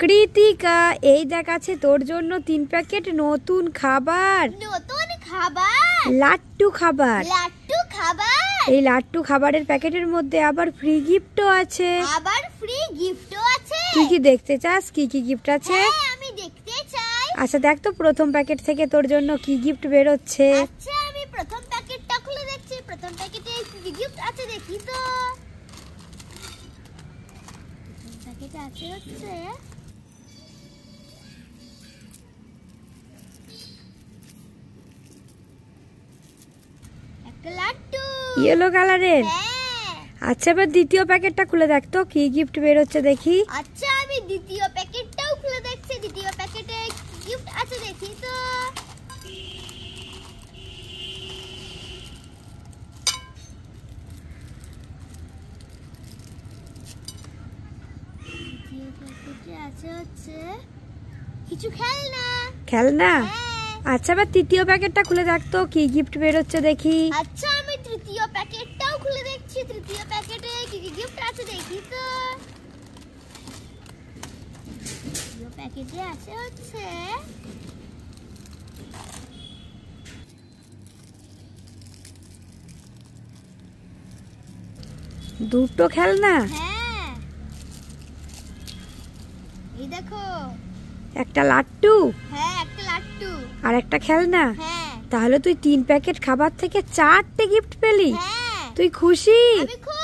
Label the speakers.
Speaker 1: কৃতিকা, এই দেখ আছে তোর জন্য 3 প্যাকেট নতুন খাবার।
Speaker 2: নতুন খাবার?
Speaker 1: লাট্টু খাবার।
Speaker 2: লাট্টু খাবার?
Speaker 1: এই লাট্টু খাবারের প্যাকেটের মধ্যে আবার ফ্রি গিফটও আছে।
Speaker 2: আবার ফ্রি গিফটও আছে?
Speaker 1: তুই কি দেখতে চাস কি কি গিফট আছে?
Speaker 2: হ্যাঁ, আমি দেখতে চাই।
Speaker 1: আচ্ছা দেখ তো প্রথম প্যাকেট থেকে তোর জন্য কি গিফট বেরোচ্ছে।
Speaker 2: আচ্ছা, আমি প্রথম প্যাকেটটা খুলে দেখছি। প্রথম প্যাকেটে কি গিফট আছে দেখি তো। প্রথম প্যাকেটে আছে হচ্ছে একটা লাট্টু
Speaker 1: ইয়েলো কালারের।
Speaker 2: হ্যাঁ।
Speaker 1: আচ্ছা এবার দ্বিতীয় প্যাকেটটা খুলে দেখ তো কি গিফট বেরোচ্ছে দেখি।
Speaker 2: আচ্ছা, আমি দ্বিতীয় প্যাকেটটাও খুলে দেখছি। দ্বিতীয় প্যাকেটে কি গিফট আছে দেখি তো। দ্বিতীয় প্যাকেটে আছে হচ্ছে কিছু খেলনা।
Speaker 1: খেলনা?
Speaker 2: হ্যাঁ।
Speaker 1: আচ্ছা এবার তৃতীয় প্যাকেটটা খুলে দেখ তো কি গিফট বেরোচ্ছে দেখি।
Speaker 2: আচ্ছা, আমি তৃতীয় প্যাকেটটাও খুলে দেখছি। তৃতীয় প্যাকেটে কি কি গিফট আছে দেখি তো। তৃতীয় প্যাকেটে আছে হচ্ছে
Speaker 1: দুটো খেলনা?
Speaker 2: হ্যাঁ, এই দেখো।
Speaker 1: একটা লাট্টু
Speaker 2: হ্যাঁ, একটা লাট্টু
Speaker 1: আর একটা খেলনা।
Speaker 2: হ্যাঁ।
Speaker 1: তাহলে তুই 3 প্যাকেট খাবার থেকে 4টে গিফট পেলি।
Speaker 2: হ্যাঁ,
Speaker 1: তুই খুশি?
Speaker 2: আমি খুব